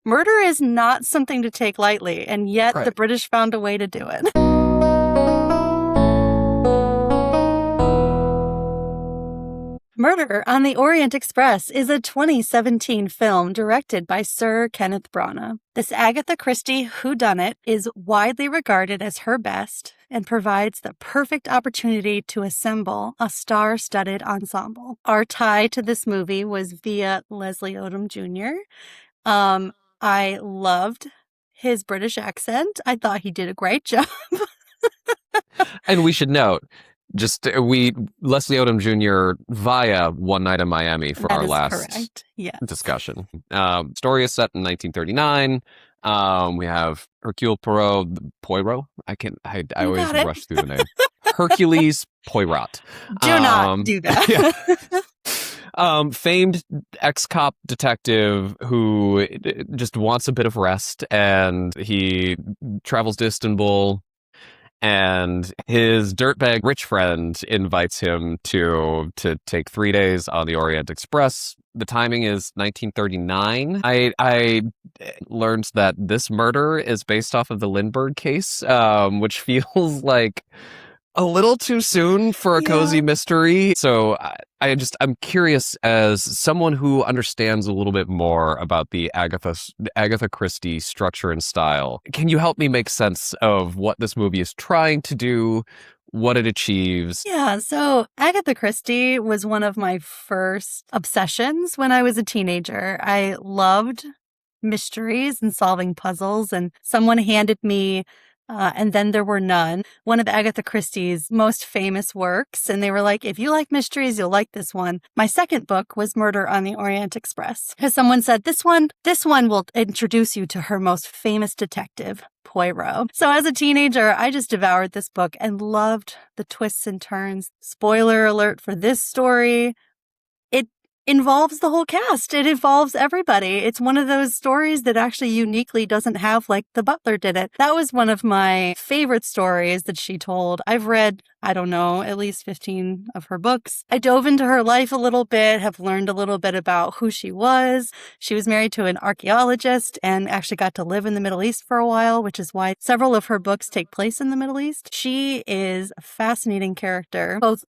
Murder is not something to take lightly, and yet the Right. British found a way to do it. Murder on the Orient Express is a 2017 film directed by Sir Kenneth Branagh. This Agatha Christie whodunit is widely regarded as her best and provides the perfect opportunity to assemble a star-studded ensemble. Our tie to this movie was via Leslie Odom Jr. I loved his British accent. I thought he did a great job. And we should note, Leslie Odom Jr. via One Night in Miami for That our is last correct. Yes. discussion. Story is set in 1939. We have Hercule Poirot. I You always got it. rush through the name. Hercules Poirot. Do not do that. Famed ex-cop detective who just wants a bit of rest, and he travels to Istanbul, and his dirtbag rich friend invites him to take 3 days on the Orient Express. The timing is 1939. I learned that this murder is based off of the Lindbergh case, which feels like a little too soon for a cozy mystery. So I'm curious, as someone who understands a little bit more about the Agatha Christie structure and style. Can you help me make sense of what this movie is trying to do, what it achieves? Yeah, so Agatha Christie was one of my first obsessions when I was a teenager. I loved mysteries and solving puzzles, and someone handed me And Then There Were None, one of Agatha Christie's most famous works. And they were like, if you like mysteries, you'll like this one. My second book was Murder on the Orient Express. Because someone said, this one will introduce you to her most famous detective, Poirot. So as a teenager, I just devoured this book and loved the twists and turns. Spoiler alert for this story. It involves the whole cast. It involves everybody. It's one of those stories that actually uniquely doesn't have like The Butler did it. That was one of my favorite stories that she told. I've read, I don't know, at least 15 of her books. I dove into her life a little bit, have learned a little bit about who she was. She was married to an archaeologist and actually got to live in the Middle East for a while, which is why several of her books take place in the Middle East. She is a fascinating character, both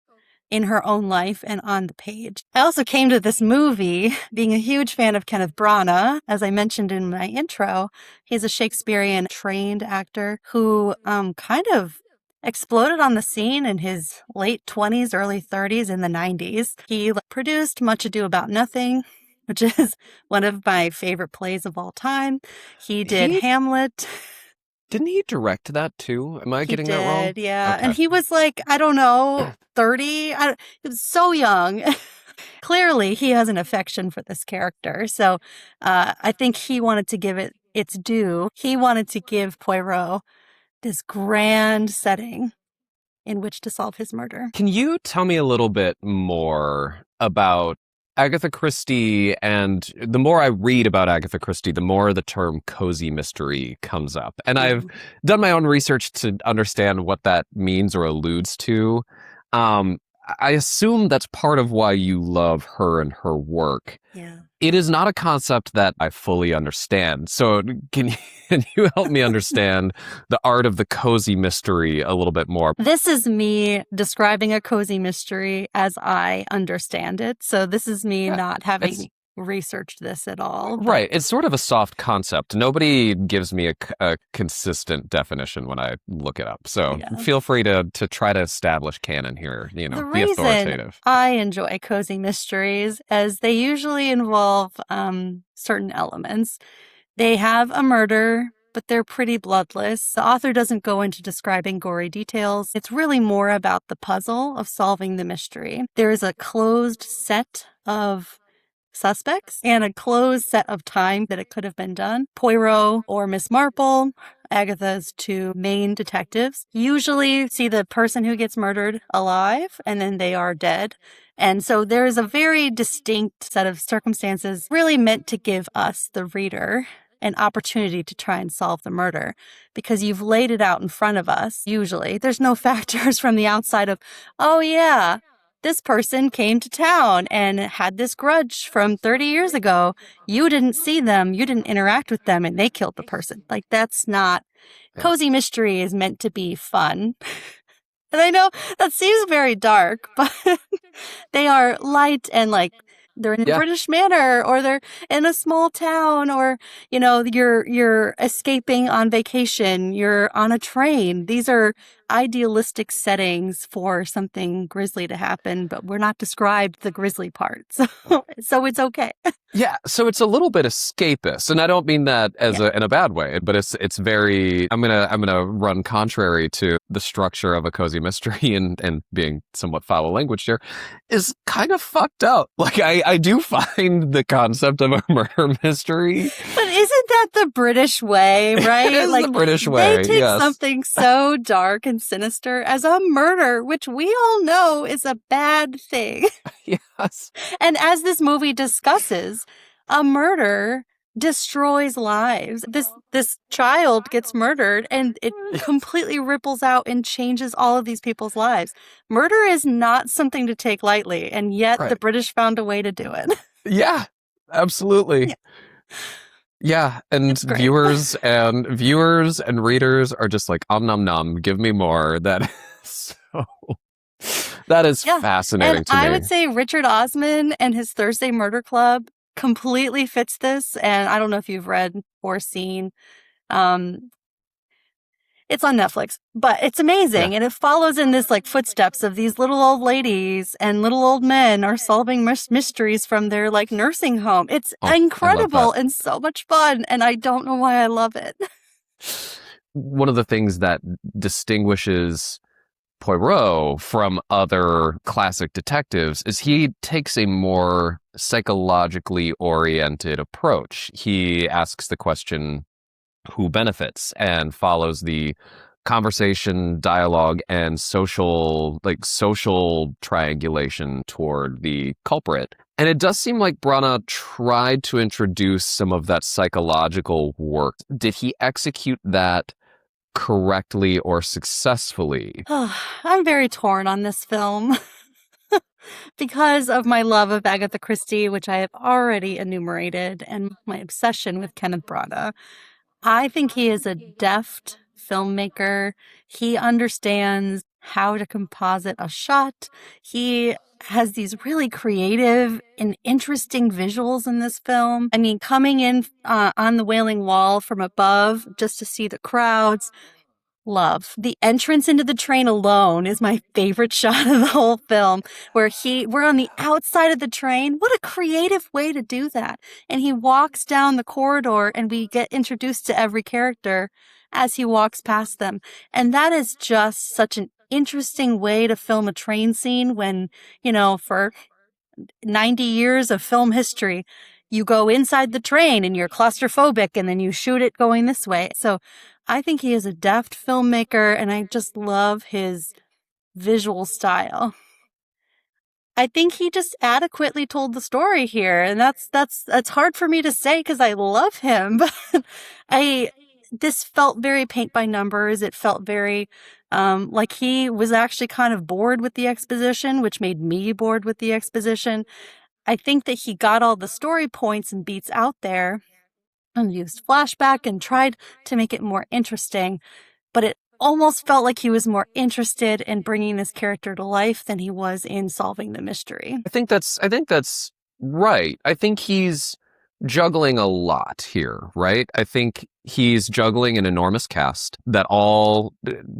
in her own life and on the page. I also came to this movie being a huge fan of Kenneth Branagh. As I mentioned in my intro, he's a Shakespearean trained actor who kind of exploded on the scene in his late 20s, early 30s in the 90s. He produced Much Ado About Nothing, which is one of my favorite plays of all time. He did Hamlet. Didn't he direct that too? Am I getting that wrong? Yeah. Okay. And he was like, I don't know, 30? He was so young. Clearly, he has an affection for this character. So I think he wanted to give it its due. He wanted to give Poirot this grand setting in which to solve his murder. Can you tell me a little bit more about Agatha Christie? And the more I read about Agatha Christie, the more the term cozy mystery comes up. And I've done my own research to understand what that means or alludes to. I assume that's part of why you love her and her work. Yeah. It is not a concept that I fully understand. So can you help me understand the art of the cozy mystery a little bit more? This is me describing a cozy mystery as I understand it. So this is me not having researched this at all. Right. It's sort of a soft concept. Nobody gives me a consistent definition when I look it up. So feel free to try to establish canon here, be authoritative. I enjoy cozy mysteries as they usually involve certain elements. They have a murder, but they're pretty bloodless. The author doesn't go into describing gory details. It's really more about the puzzle of solving the mystery. There is a closed set of suspects and a closed set of time that it could have been done. Poirot or Miss Marple, Agatha's two main detectives, usually see the person who gets murdered alive and then they are dead. And so there is a very distinct set of circumstances really meant to give us, the reader, an opportunity to try and solve the murder because you've laid it out in front of us. Usually there's no factors from the outside of, oh yeah, this person came to town and had this grudge from 30 years ago. You didn't see them, you didn't interact with them, and they killed the person. Like, that's not... Cozy mystery is meant to be fun. And I know that seems very dark, but they are light and like they're in a British manor, or they're in a small town, or you're escaping on vacation, you're on a train. These are idealistic settings for something grisly to happen, but we're not described the grisly part, so it's okay. Yeah, so it's a little bit escapist, and I don't mean that as in a bad way, but it's very... I'm gonna run contrary to the structure of a cozy mystery, and being somewhat foul language here, is kind of fucked up. Like, I do find the concept of a murder mystery, but isn't that the British way, right? It is the British way. They take something so dark and sinister as a murder, which we all know is a bad thing. Yes. And as this movie discusses, a murder destroys lives. This child gets murdered, and it completely ripples out and changes all of these people's lives. Murder is not something to take lightly, and yet the British found a way to do it. Yeah, absolutely. Yeah, and viewers and readers are just like, nom nom, give me more. That is fascinating and to me. I would say Richard Osman and his Thursday Murder Club completely fits this. And I don't know if you've read or seen. It's on Netflix, but it's amazing. And it follows in this like footsteps of these little old ladies and little old men are solving mysteries from their like nursing home. It's incredible and so much fun. And I don't know why I love it. One of the things that distinguishes Poirot from other classic detectives is he takes a more psychologically oriented approach. He asks the question, who benefits, and follows the conversation, dialogue, and social triangulation toward the culprit. And it does seem like Branagh tried to introduce some of that psychological work. Did he execute that correctly or successfully? I'm very torn on this film because of my love of Agatha Christie, which I have already enumerated, and my obsession with Kenneth Branagh. I think he is a deft filmmaker. He understands how to composite a shot. He has these really creative and interesting visuals in this film. I mean, coming in on the Wailing Wall from above just to see the crowds. Love. The entrance into the train alone is my favorite shot of the whole film, where we're on the outside of the train. What a creative way to do that. And he walks down the corridor and we get introduced to every character as he walks past them. And that is just such an interesting way to film a train scene when, for 90 years of film history, you go inside the train and you're claustrophobic and then you shoot it going this way. So I think he is a deft filmmaker, and I just love his visual style. I think he just adequately told the story here, and that's hard for me to say because I love him. But this felt very paint by numbers. It felt very like he was actually kind of bored with the exposition, which made me bored with the exposition. I think that he got all the story points and beats out there and used flashback and tried to make it more interesting, but it almost felt like he was more interested in bringing this character to life than he was in solving the mystery. I think that's right. I think he's juggling a lot here, right? I think he's juggling an enormous cast that all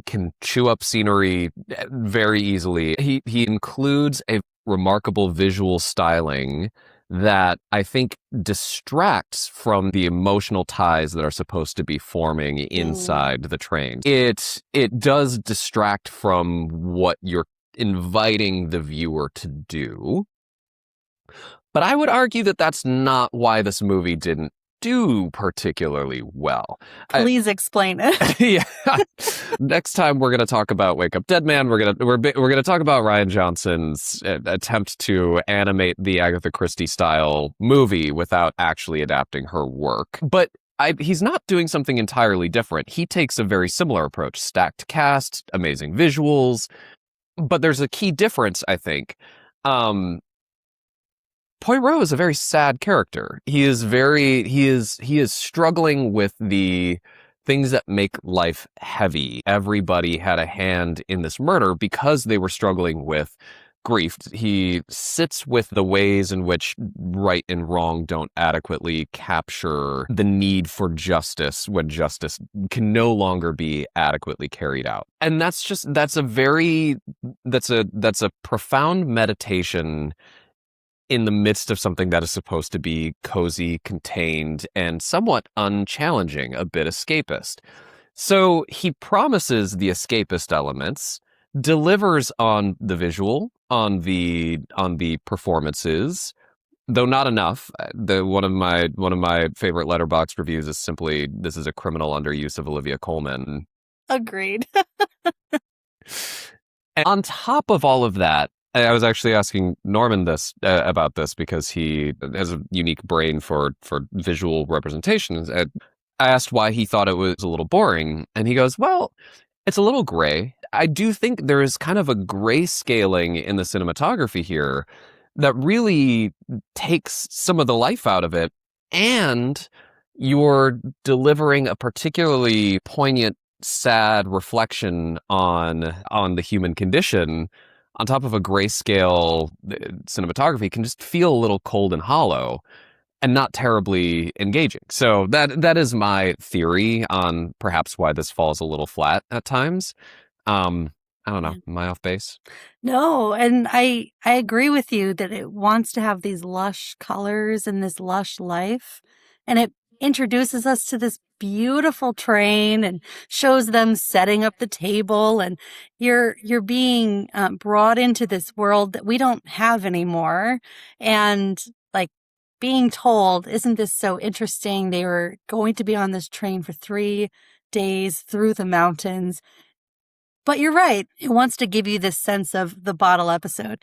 can chew up scenery very easily. He includes a remarkable visual styling that I think distracts from the emotional ties that are supposed to be forming inside the train. It does distract from what you're inviting the viewer to do. But I would argue that that's not why this movie didn't do particularly well. Please explain it. Yeah. Next time we're going to talk about Wake Up Dead Man. We're going to talk about Rian Johnson's attempt to animate the Agatha Christie style movie without actually adapting her work. But he's not doing something entirely different. He takes a very similar approach: stacked cast, amazing visuals. But there's a key difference, I think. Um, Poirot is a very sad character. He is struggling with the things that make life heavy. Everybody had a hand in this murder because they were struggling with grief. He sits with the ways in which right and wrong don't adequately capture the need for justice when justice can no longer be adequately carried out. And that's a profound meditation in the midst of something that is supposed to be cozy, contained, and somewhat unchallenging, a bit escapist. So he promises the escapist elements, delivers on the visual, on the performances, though not enough. The one of my favorite Letterboxd reviews is simply, "This is a criminal underuse of Olivia Colman." Agreed. And on top of all of that, I was actually asking Norman this about this because he has a unique brain for visual representations. And I asked why he thought it was a little boring, and he goes, "Well, it's a little gray. I do think there is kind of a gray scaling in the cinematography here that really takes some of the life out of it, and you're delivering a particularly poignant, sad reflection on the human condition on top of a grayscale cinematography can just feel a little cold and hollow and not terribly engaging." So that is my theory on perhaps why this falls a little flat at times. I don't know. Yeah. Am I off base? No, and I agree with you that it wants to have these lush colors and this lush life, and it introduces us to this beautiful train and shows them setting up the table, and you're being brought into this world that we don't have anymore, and like being told, "Isn't this so interesting? They were going to be on this train for 3 days through the mountains." But you're right. It wants to give you this sense of the bottle episode,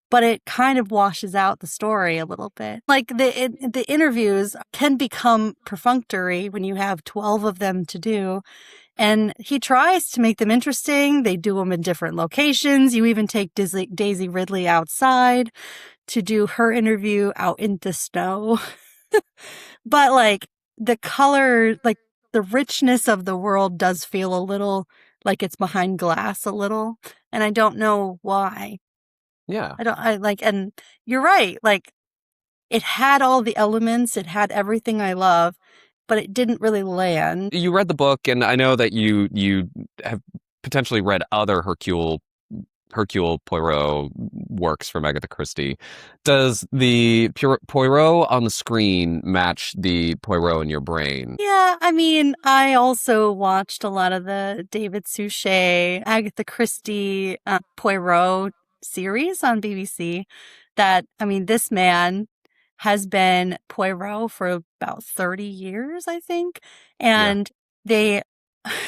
but it kind of washes out the story a little bit. Like the interviews can become perfunctory when you have 12 of them to do. And he tries to make them interesting. They do them in different locations. You even take Daisy Ridley outside to do her interview out in the snow. But like the color, like the richness of the world does feel a little like it's behind glass a little. And I don't know why. Yeah. And you're right. Like it had all the elements, it had everything I love, but it didn't really land. You read the book, and I know that you have potentially read other Hercule Poirot works from Agatha Christie. Does the Poirot on the screen match the Poirot in your brain? Yeah, I mean, I also watched a lot of the David Suchet, Agatha Christie, Poirot series on BBC. This man has been Poirot for about 30 years, I think. Yeah. And they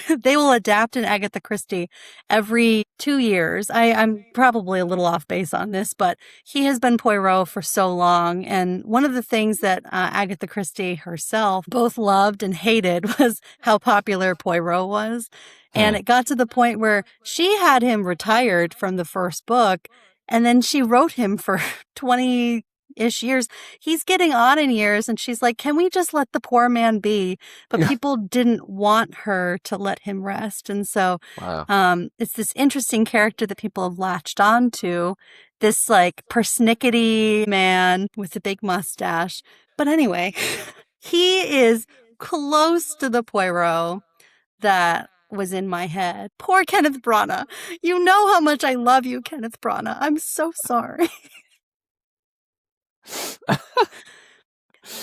they will adapt an Agatha Christie every 2 years. I'm probably a little off base on this, but he has been Poirot for so long. And one of the things that Agatha Christie herself both loved and hated was how popular Poirot was. And Hmm. it got to the point where she had him retired from the first book, and then she wrote him for 20-ish years. He's getting on in years, and she's like, "Can we just let the poor man be?" But people didn't want her to let him rest. And so Wow. it's this interesting character that people have latched on to, this like persnickety man with a big mustache. But anyway, he is close to the Poirot that was in my head. Poor Kenneth Branagh. You know how much I love you, Kenneth Branagh. I'm so sorry.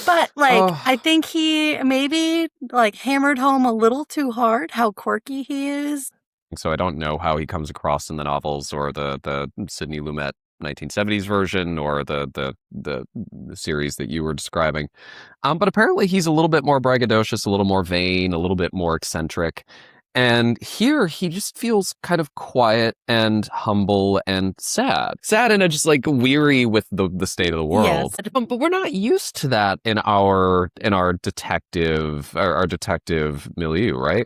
But like, I Oh, think he maybe like hammered home a little too hard how quirky he is. so I don't know how he comes across in the novels or the Sidney Lumet 1970s version or the series that you were describing. But apparently he's a little bit more braggadocious, a little more vain, a little bit more eccentric. And here he just feels kind of quiet and humble and sad. Sad and just like weary with the state of the Yes. world. But we're not used to that in our detective milieu, right?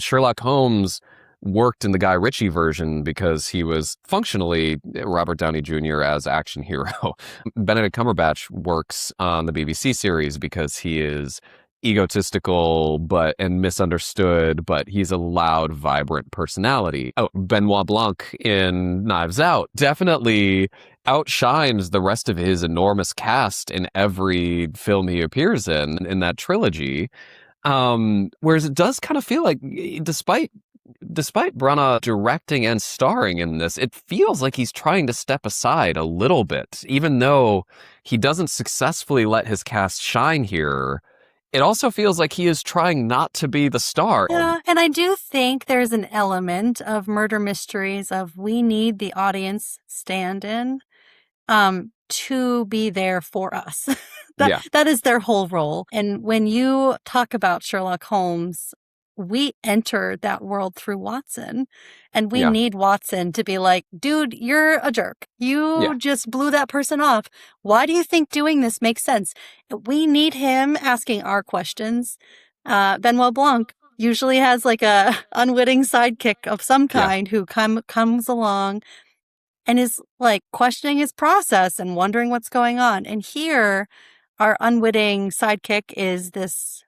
Sherlock Holmes worked in the Guy Ritchie version because he was functionally Robert Downey Jr. as action hero. Benedict Cumberbatch works on the BBC series because he is egotistical and misunderstood, but he's a loud, vibrant personality. Oh, Benoit Blanc in Knives Out definitely outshines the rest of his enormous cast in every film he appears in that trilogy. Whereas it does kind of feel like, despite Branagh directing and starring in this, it feels like he's trying to step aside a little bit, even though he doesn't successfully let his cast shine here. It also feels like he is trying not to be the star. Yeah, and I do think there's an element of murder mysteries of we need the audience stand-in to be there for us. That is their whole role. And when you talk about Sherlock Holmes, we enter that world through Watson, and we need Watson to be like, dude, you're a jerk. You just blew that person off. Why do you think doing this makes sense? We need him asking our questions. Benoit Blanc usually has like a unwitting sidekick of some kind who comes along and is like questioning his process and wondering what's going on. And here, our unwitting sidekick is this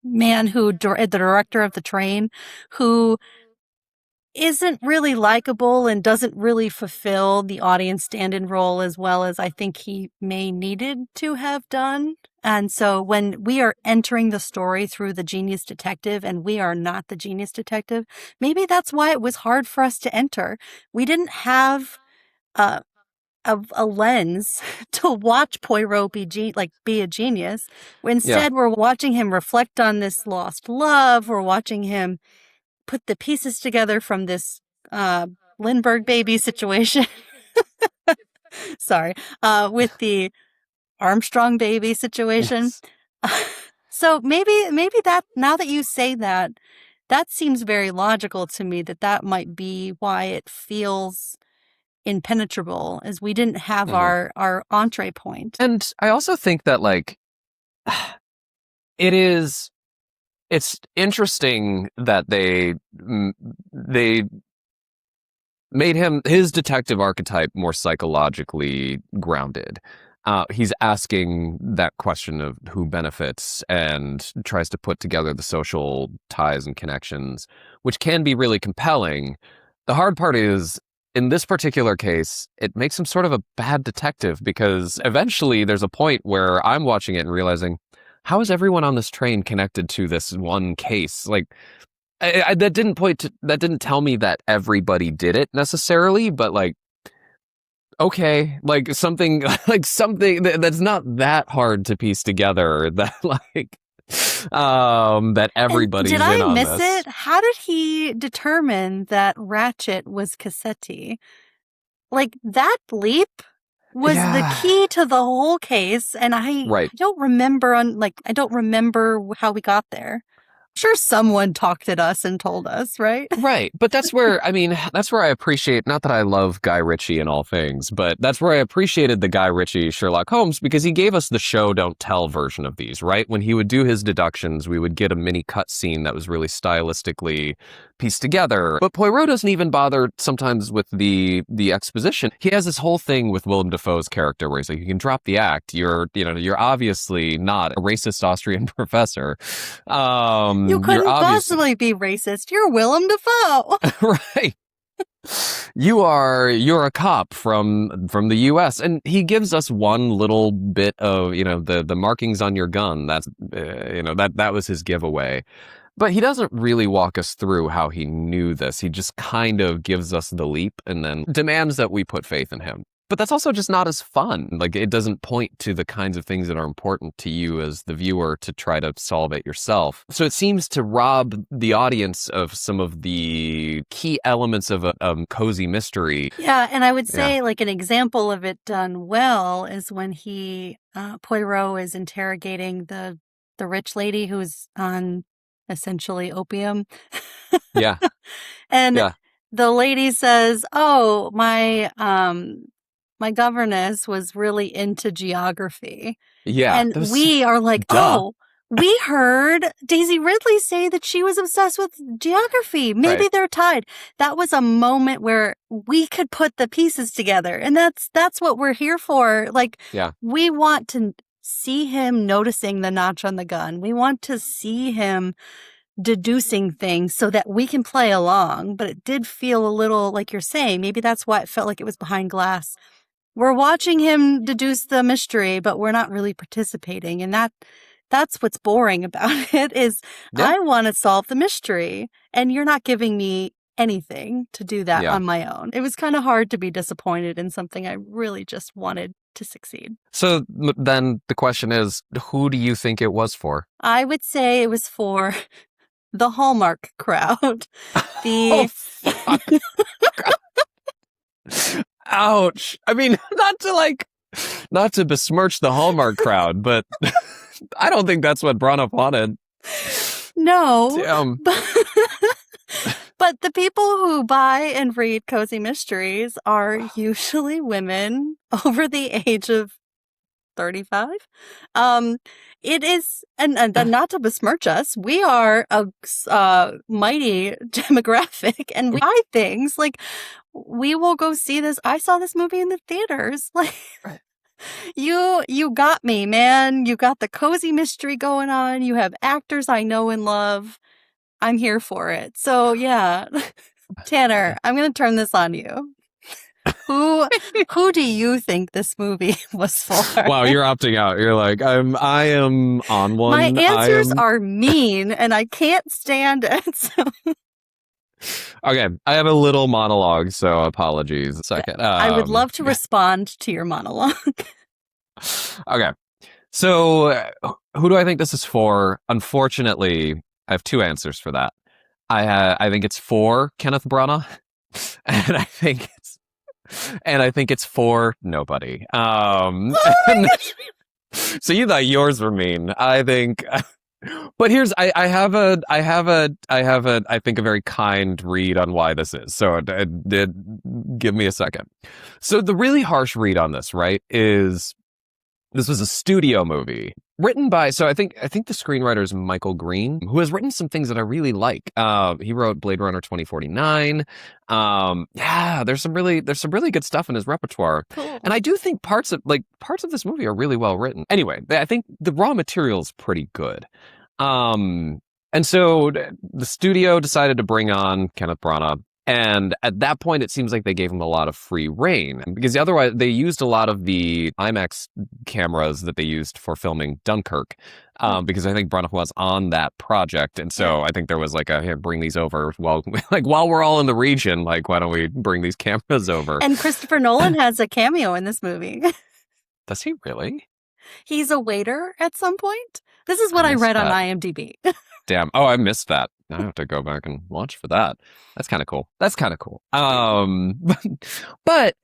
man who, the director of the train, who isn't really likable and doesn't really fulfill the audience stand-in role as well as I think he may needed to have done. And so when we are entering the story through the genius detective and we are not the genius detective, maybe that's why it was hard for us to enter. We didn't have a lens to watch Poirot be a genius. Instead, we're watching him reflect on this lost love. We're watching him put the pieces together from this Lindbergh baby situation. Sorry, with the Armstrong baby situation. Yes. So maybe that, now that you say that, that seems very logical to me, that might be why it feels impenetrable, as we didn't have our entree point. And I also think that like it's interesting that they made his detective archetype more psychologically grounded. He's asking that question of who benefits and tries to put together the social ties and connections, which can be really compelling. The hard part is, in this particular case, it makes him sort of a bad detective, because eventually there's a point where I'm watching it and realizing, how is everyone on this train connected to this one case? Like, that didn't tell me that everybody did it necessarily, but like, okay, like something that's not that hard to piece together, that like that everybody's in on this. Did I miss it? How did he determine that Ratchet was Cassetti? Like, that leap was the key to the whole case, and I don't remember I don't remember how we got there. Sure, someone talked at us and told us, right? Right. But that's where I appreciate, not that I love Guy Ritchie in all things, but that's where I appreciated the Guy Ritchie Sherlock Holmes, because he gave us the show don't tell version of these, right? When he would do his deductions, we would get a mini cut scene that was really stylistically pieced together. But Poirot doesn't even bother sometimes with the exposition. He has this whole thing with Willem Dafoe's character where he's like, you can drop the act. You're obviously not a racist Austrian professor. You couldn't possibly be racist. You're Willem Dafoe. Right. You're a cop from the US, and he gives us one little bit of, the markings on your gun. That's that was his giveaway. But he doesn't really walk us through how he knew this. He just kind of gives us the leap and then demands that we put faith in him. But that's also just not as fun. Like, it doesn't point to the kinds of things that are important to you as the viewer to try to solve it yourself. So it seems to rob the audience of some of the key elements of a cozy mystery. Yeah, and I would say like an example of it done well is when Poirot is interrogating the rich lady who's on essentially opium. Yeah. And the lady says, "Oh, my governess was really into geography." Yeah. And we are like, "Oh, We heard Daisy Ridley say that she was obsessed with geography. Maybe Right. they're tied. That was a moment where we could put the pieces together. And that's what we're here for. Like, Yeah. we want to see him noticing the notch on the gun. We want to see him deducing things so that we can play along. But it did feel a little, like you're saying, maybe that's why it felt like it was behind glass. We're watching him deduce the mystery, but we're not really participating. And that's what's boring about it is Yeah. I want to solve the mystery and you're not giving me anything to do that Yeah. on my own. It was kind of hard to be disappointed in something I really just wanted to succeed. So then the question is, who do you think it was for? I would say it was for the Hallmark crowd. Oh, fuck. Ouch. I mean, not to besmirch the Hallmark crowd, but I don't think that's what Branagh wanted. No. Damn. But the people who buy and read cozy mysteries are usually women over the age of 35. It is, and not to besmirch us, we are a mighty demographic, and we buy things like we will go see this. I saw this movie in the theaters. Like, you got me, man. You got the cozy mystery going on. You have actors I know and love. I'm here for it. So yeah, Tanner, I'm going to turn this on you. Who do you think this movie was for? Wow, you're opting out. You're like, I am on one. My answers are mean and I can't stand it. So. Okay, I have a little monologue, so apologies. Second. I would love to respond to your monologue. Okay. So who do I think this is for? Unfortunately, I have two answers for that. I think it's for Kenneth Branagh, and I think it's for nobody. So you thought yours were mean. I think, but here's I have a I think a very kind read on why this is. So give me a second. So the really harsh read on this, right, is this was a studio movie written by, so I think the screenwriter is Michael Green, who has written some things that I really like. He wrote Blade Runner 2049. Yeah, there's some really good stuff in his repertoire. Cool. And I do think parts of this movie are really well written. Anyway, I think the raw material is pretty good. And so the studio decided to bring on Kenneth Branagh. And at that point, it seems like they gave him a lot of free reign because otherwise they used a lot of the IMAX cameras that they used for filming Dunkirk, because I think Branagh was on that project. And so I think there was like here, bring these over while we're all in the region, like, why don't we bring these cameras over? And Christopher Nolan has a cameo in this movie. Does he really? He's a waiter at some point. This is what I read on IMDb. Damn. Oh, I missed that. I have to go back and watch for that. That's kind of cool. But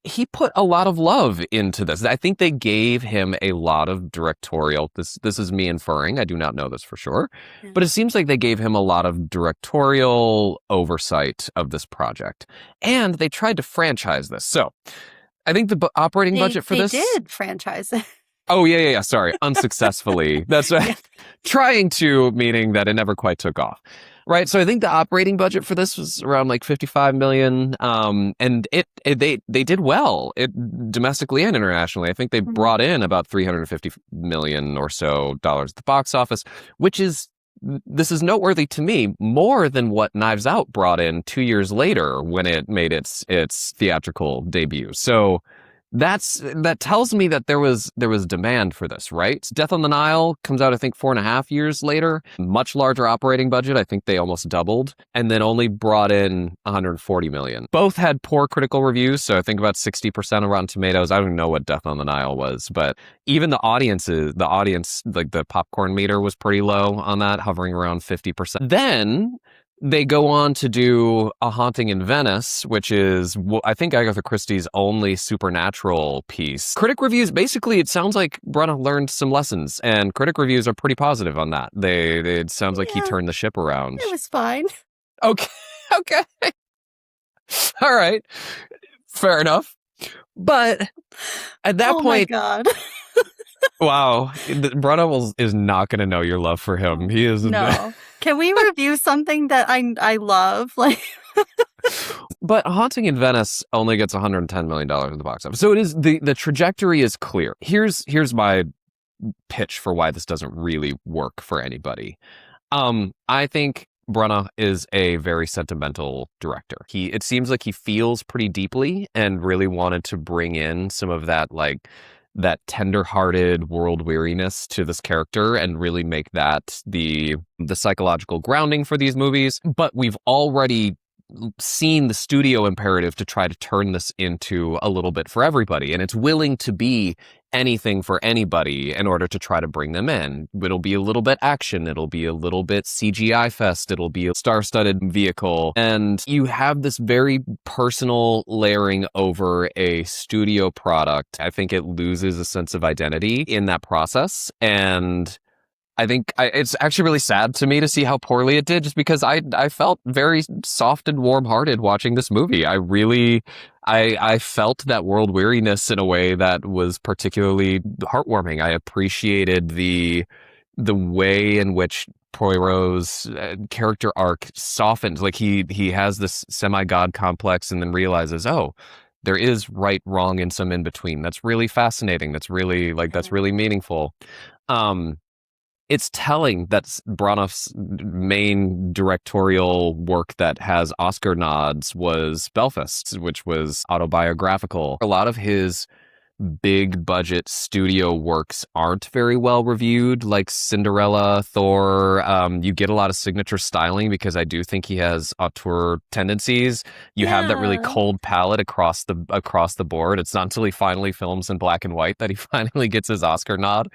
he put a lot of love into this. I think they gave him a lot of directorial. This is me inferring. I do not know this for sure, but it seems like they gave him a lot of directorial oversight of this project, and they tried to franchise this. So I think the operating budget for this, they did franchise it. Oh, yeah. Sorry. Unsuccessfully. That's right. Trying to, meaning that it never quite took off. Right. So I think the operating budget for this was around like 55 million. And they did well domestically and internationally. I think they brought in about 350 million or so dollars at the box office, this is noteworthy to me, more than what Knives Out brought in 2 years later when it made its theatrical debut. So that tells me that there was demand for this, right? Death on the Nile comes out, I think, 4.5 years later. Much larger operating budget. I think they almost doubled, and then only brought in 140 million. Both had poor critical reviews, so I think about 60% of Rotten Tomatoes. I don't even know what Death on the Nile was, but even the audience, like the popcorn meter was pretty low on that, hovering around 50%. Then they go on to do A Haunting in Venice, which is, I think, Agatha Christie's only supernatural piece. Critic reviews, basically, it sounds like Branagh learned some lessons, and critic reviews are pretty positive on that. It sounds like he turned the ship around. It was fine. Okay. All right. Fair enough. But at that point... Oh, my God. Wow. Bruno is not going to know your love for him. He is. No. Can we review something that I love? Like, But Haunting in Venice only gets $110 million in the box office. So it is the trajectory is clear. Here's my pitch for why this doesn't really work for anybody. I think Branagh is a very sentimental director. It seems like he feels pretty deeply and really wanted to bring in some of that that tender-hearted world weariness to this character and really make that the psychological grounding for these movies. But we've already seen the studio imperative to try to turn this into a little bit for everybody, and it's willing to be anything for anybody in order to try to bring them in. It'll be a little bit action, it'll be a little bit CGI fest, it'll be a star-studded vehicle, and you have this very personal layering over a studio product. I think it loses a sense of identity in that process, and I think it's actually really sad to me to see how poorly it did, just because I felt very soft and warm-hearted watching this movie. I felt that world weariness in a way that was particularly heartwarming. I appreciated the way in which Poirot's character arc softened. Like he has this semi-god complex and then realizes, oh, there is right, wrong, and some in between. That's really fascinating. That's really meaningful. It's telling that Branagh's main directorial work that has Oscar nods was Belfast, which was autobiographical. A lot of his big budget studio works aren't very well reviewed, like Cinderella, Thor. You get a lot of signature styling because I do think he has auteur tendencies. You have that really yeah. cold palette across the board. It's not until he finally films in black and white that he finally gets his Oscar nod.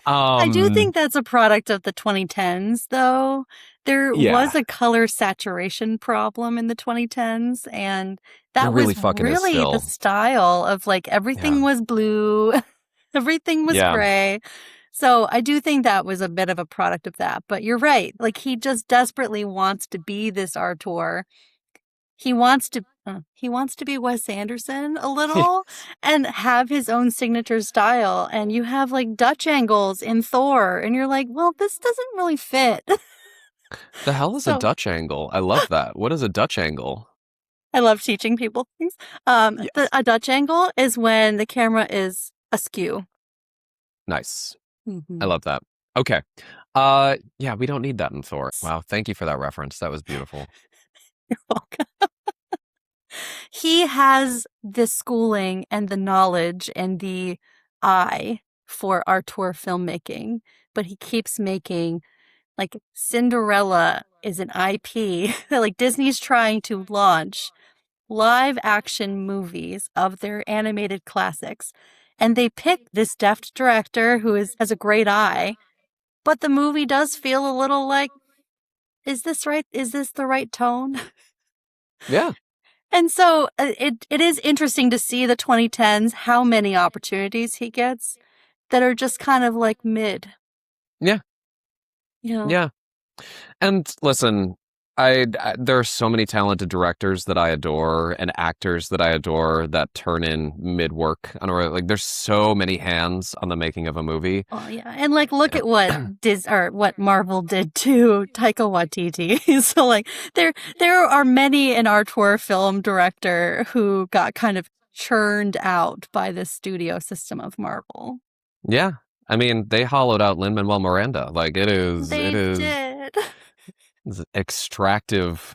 I do think that's a product of the 2010s, though. There Yeah, was a color saturation problem in the 2010s, and there that really was fucking is really the still. style of like Yeah, everything was blue, everything was yeah. gray. So I do think that was a bit of a product of that. But you're right. Like he just desperately wants to be this auteur. He wants to be Wes Anderson a little and have his own signature style. And you have like Dutch angles in Thor, and you're like, well, this doesn't really fit. The hell is a So Dutch angle? I love that. What is a Dutch angle? I love teaching people things. Yes. A Dutch angle is when the camera is askew. Nice. I Mm-hmm. love that. Okay. Yeah, we don't need that in Thor. Wow, thank you for that reference. That was beautiful. You're welcome. He has the schooling and the knowledge and the eye for auteur filmmaking, but he keeps making like Cinderella is an IP that like Disney's trying to launch live action movies of their animated classics. And they pick this deft director who has a great eye, but the movie does feel a little like, is this right? Is this the right tone? Yeah. And so it is interesting to see the 2010s, how many opportunities he gets that are just kind of like mid, Yeah. you know. Yeah. And listen, there are so many talented directors that I adore and actors that I adore that turn in mid work. I don't know, like there's so many hands on the making of a movie. Oh yeah, and like look at what what Marvel did to Taika Waititi. So like there are many an auteur film director who got kind of churned out by the studio system of Marvel. Yeah. I mean, they hollowed out Lin-Manuel Miranda. Like it They is did. it's extractive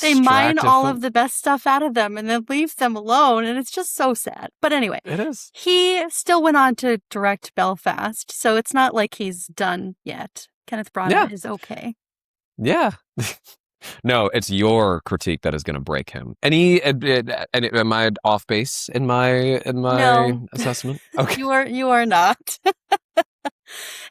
They mine extractive all film. of the best stuff out of them and then leave them alone, and it's just so sad. But anyway, It is. he still went on to direct Belfast, so it's not like he's done yet. Kenneth Yeah. Branagh is okay. Yeah. No, it's your critique that is going to break him. Am I off base in my No, assessment? Okay. you are not.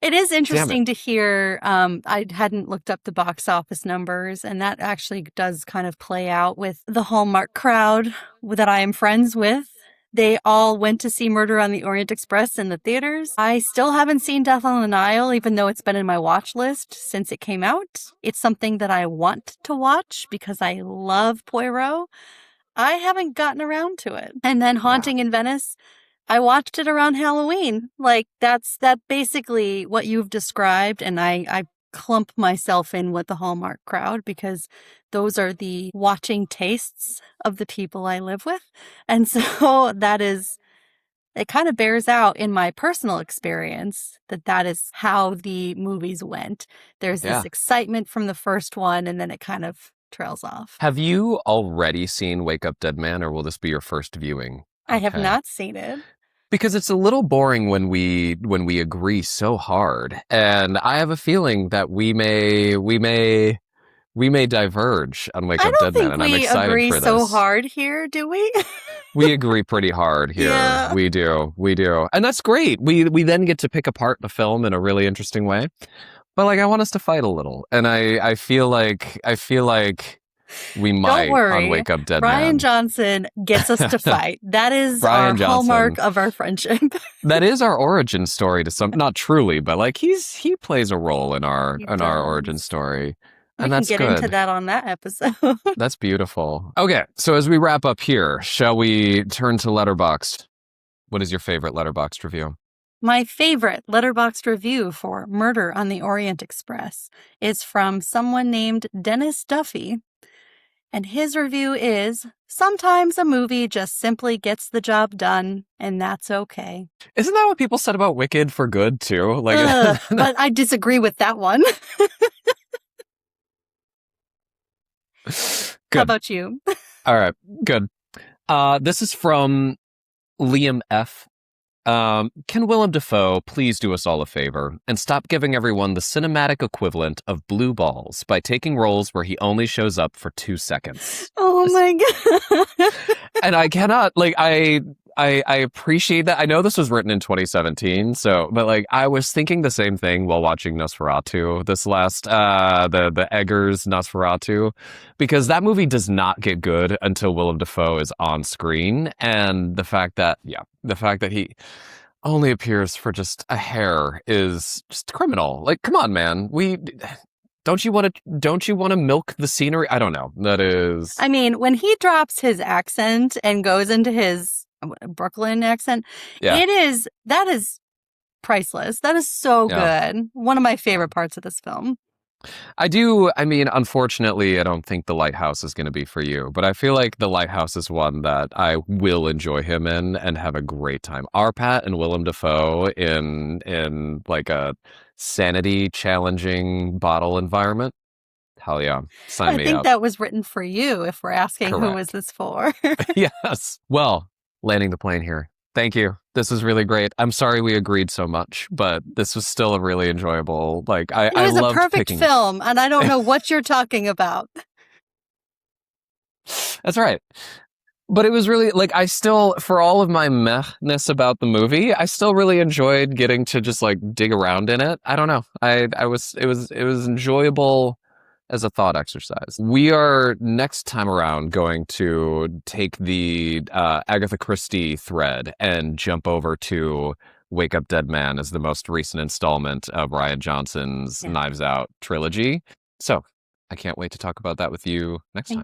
It is Damn it. interesting to hear. I hadn't looked up the box office numbers, and that actually does kind of play out with the Hallmark crowd that I am friends with. They all went to see Murder on the Orient Express in the theaters. I still haven't seen Death on the Nile, even though it's been in my watch list since it came out. It's something that I want to watch because I love Poirot. I haven't gotten around to it. And then Yeah. Haunting in Venice, I watched it around Halloween. Like that basically what you've described, and I clump myself in with the Hallmark crowd because those are the watching tastes of the people I live with. And so it kind of bears out in my personal experience that is how the movies went. There's this Yeah. excitement from the first one, and then it kind of trails off. Have you already seen Wake Up Dead Man, or will this be your first viewing? I have Okay. not seen it. Because it's a little boring when we agree so hard, and I have a feeling that we may diverge on Wake I Up don't Dead Man, think and I'm we excited agree for so this. hard here, do we? We agree pretty hard here. Yeah. We do. We do. And that's great. We then get to pick apart the film in a really interesting way. But like I want us to fight a little. And I feel like we Don't might on worry. Wake Up Dead Brian Man. Johnson gets us to fight. That is Brian our Johnson. hallmark of our friendship. That is our origin story to some, not truly, but like he plays a role in our He origin does. story. We And can that's get good. into that on that episode. That's beautiful. Okay, so as we wrap up here, shall we turn to Letterboxd? What is your favorite Letterboxd review? My favorite letterboxed review for Murder on the Orient Express is from someone named Dennis Duffy. And his review is, sometimes a movie just simply gets the job done, and that's okay. Isn't that what people said about Wicked for Good, too? Like, but I disagree with that one. Good. How about you? All right, good. This is from Liam F. Can Willem Dafoe please do us all a favor and stop giving everyone the cinematic equivalent of blue balls by taking roles where he only shows up for 2 seconds? Oh my god. And I cannot, like, I appreciate that. I know this was written in 2017, but like I was thinking the same thing while watching Nosferatu this last the Eggers Nosferatu, because that movie does not get good until Willem Dafoe is on screen, and the fact that he only appears for just a hair is just criminal. Like, come on, man. Don't you want to milk the scenery? I don't know. That is, I mean, when he drops his accent and goes into his Brooklyn accent, yeah. that is priceless. That is so Yeah. good. One of my favorite parts of this film. I mean, unfortunately, I don't think The Lighthouse is going to be for you, but I feel like The Lighthouse is one that I will enjoy him in and have a great time. Arpat and Willem Dafoe in like a sanity challenging bottle environment. Hell yeah. Sign me I think up. that was written for you if we're asking who Correct. was this for. Yes. Well, landing the plane here. Thank you. This was really great. I'm sorry we agreed so much, but this was still a really enjoyable, like, It was a loved perfect picking. film, and I don't know what you're talking about. That's right. But it was really, like, I still, for all of my meh-ness about the movie, I still really enjoyed getting to just, like, dig around in it. I don't know. It was enjoyable as a thought exercise. We are next time around going to take the Agatha Christie thread and jump over to Wake Up Dead Man as the most recent installment of Rian Johnson's Knives Out trilogy. So I can't wait to talk about that with you next time.